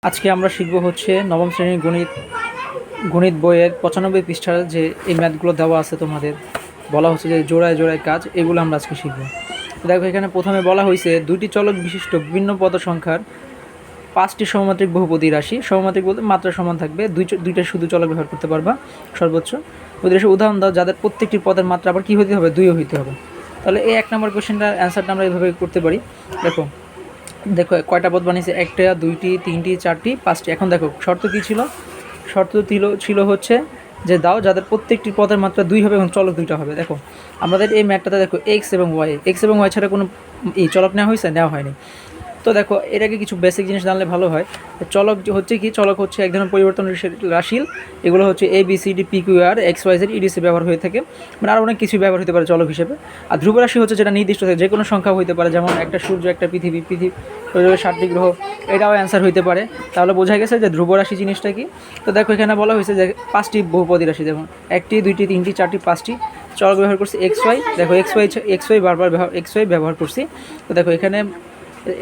আজকে আমরা শিখব হচ্ছে নবম শ্রেণীর গণিত বইয়ের 95 পৃষ্ঠার যে এই ম্যাথগুলো দেওয়া আছে তোমাদের বলা হচ্ছে যে জোড়ায় জোড়ায় কাজ, এগুলো আমরা আজকে শিখব। দেখো এখানে প্রথমে বলা হয়েছে দুইটি চলক বিশিষ্ট বিভিন্ন পদ সংখ্যার 5টি সমমাত্রিক বহুপদী রাশি। সমমাত্রিক বলতে মাত্রা সমান থাকবে, দুইটা শুধু চলক ব্যবহার করতে পারবা সর্বোচ্চ। উদাহরণ দাও যাদের প্রত্যেকটি পদের মাত্রা আবার কী হতে হবে, 2 হইতে হবে। তাহলে এই 1 নম্বর কোশ্চেনটার অ্যান্সারটা আমরা এইভাবে করতে পারি। দেখো কয়টা পদ বানিয়েছে, 1টা 2টি 3টি 4টি 5টি। এখন দেখো শর্ত কী ছিল, শর্ত ছিল হচ্ছে যে দাও যাদের প্রত্যেকটি পদের মাত্রা 2 হবে এবং চলক 2টা হবে। দেখো আমাদের এই ম্যাথটাতে দেখো এক্স এবং ওয়াই ছাড়া কোনো এই চলক নেওয়া হয়নি। তো দেখো এটাকে কিছু বেসিক জিনিস জানলে ভালো হয়। চলক হচ্ছে কি, চলক হচ্ছে এক ধরনের পরিবর্তনশীল। এগুলো হচ্ছে A B C D P Q R X Y Z etc ব্যবহার হয়ে থাকে, মানে আরও অনেক কিছু ব্যবহার হতে পারে চলক হিসেবে। আর ধ্রুব রাশি হচ্ছে যেটা নির্দিষ্ট থাকে, যে কোনো সংখ্যা হতে পারে, যেমন একটা সূর্য, একটা পৃথিবী, 7টি গ্রহ, এটাও অ্যান্সার হইতে পারে। তাহলে বোঝা গেছে যে ধ্রুব রাশি জিনিসটা কি। তো দেখো এখানে বলা হয়েছে যে 5টি বহুপদী রাশি, যেমন 1টি 2টি 3টি 4টি 5টি চলক ব্যবহার করছি এক্স ওয়াই। দেখো এক্স ওয়াই বারবার ব্যবহার করছি। তো দেখো এখানে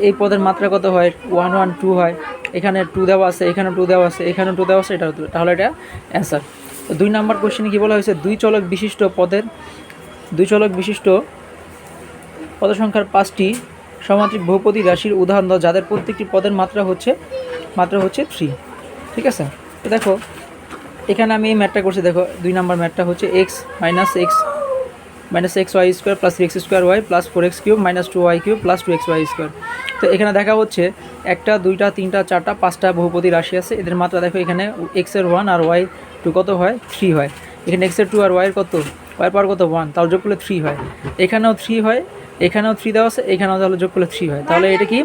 এই পদের মাত্রা কত হয়, 1 1 2 হয়। এখানে 2 দেওয়া আছে, এখানে 2 দেওয়া আছে, এখানে 2 দেওয়া আছে, এটা তাহলে এটা অ্যান্সার। তো 2 নম্বর কোশ্চেনে কী বলা হয়েছে, দুই চলক বিশিষ্ট পদ সংখ্যার 5টি সমাত্রিক বহুপদী রাশির উদাহরণ দাও যাদের প্রত্যেকটি পদের মাত্রা হচ্ছে 3। ঠিক আছে। তো দেখো এখানে আমি এই ম্যাথটা করছি। দেখো 2 নম্বর ম্যাথটা হচ্ছে x - x y square plus 3x square y plus 4x cube minus 2y cube plus 2xy square. তো এখানে দেখা হচ্ছে 1টা 2টা 3টা 4টা 5টা বহুপদী রাশি আছে, এদের মাত্রা দেখো এখানে x-এর 1 আর y-2 কত হয়, 3 হয়। এখানে x-এর 2 আর y-এর কত, y পাওয়ার কত 1, তাহলে যোগ করলে 3 হয়। এখানেও 3 হয়, এখানেও 3 দেওয়া আছে, এখানেও তাহলে যোগ করলে 3 হয়। তাহলে এটা কি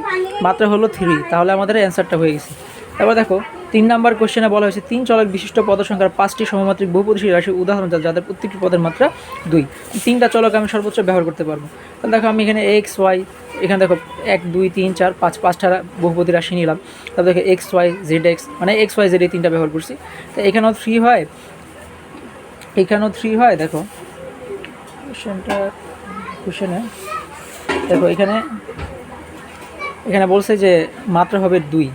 মাত্রা হলো 3, তাহলে আমাদের অ্যান্সারটা হয়ে গেছে। তারপর দেখো 3 নম্বর কোশ্চেনে বলা হয়েছে 3 চলক বিশিষ্ট পদ সংখ্যার 5টি সমমাত্রিক বহুপদী রাশির উদাহরণ যাদের প্রত্যেকটি পদের মাত্রা 2। 3টা চলক আমি সর্বোচ্চ ব্যবহার করতে পারবো। তাহলে দেখো আমি এখানে এক্স ওয়াই, এখানে দেখো 1 2 3 4 5 5টা বহুপদী রাশি নিলাম। তারপর দেখো এক্স ওয়াই জেড এক্স, মানে এক্স ওয়াই জেড এই 3টা ব্যবহার করছি। তো এখানেও 3 হয়, এখানেও 3 হয়। দেখো কোশ্চেনে দেখো এখানে বলছে যে মাত্রা হবে 2।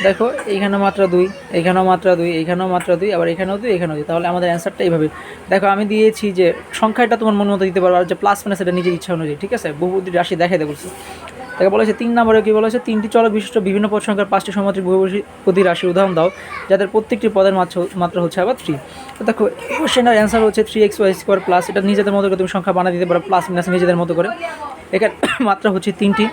দেখো এইখানেও মাত্রা 2, এইখানেও মাত্রা 2, এইখানেও মাত্রা 2, আবার এখানেও 2, এখানেও 2। তাহলে আমাদের অ্যান্সারটা এইভাবে। দেখো আমি দিয়েছি যে সংখ্যাটা তোমার মন মতো দিতে পারো, আর যে প্লাস মাইনাস এটা নিজের ইচ্ছা অনুযায়ী। ঠিক আছে, বহুপদী রাশি দেখাই দেয় বলছে। তাকে বলা হয়েছে 3 নম্বরে কী বলা হয়েছে, 3টি চলক বিশিষ্ট বিভিন্ন পদ সংখ্যার 5টি সমমাত্রিক বহুপদী রাশির উদাহরণ দাও যাদের প্রত্যেকটি পদের মাত্রা হচ্ছে আবার 3। তো দেখো কোশ্চেনের অ্যান্সার হচ্ছে 3xy স্কোয়ার প্লাস, এটা নিজেদের মতো করে তুমি সংখ্যা বানিয়ে দিতে পারো, প্লাস মাইনাস নিজেদের মতো করে। এখানে মাত্রা হচ্ছে 3টি,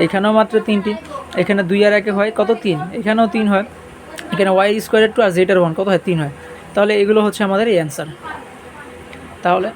এখানেও মাত্রা 3টি, এখানে 2 আর 1 হয় কত 3, এখানেও 3 হয়। এখানে ওয়াই স্কোয়ারের 2 আর জেডের 1 কত হয়, 3 হয়। তাহলে এগুলো হচ্ছে আমাদের এই অ্যান্সার। তাহলে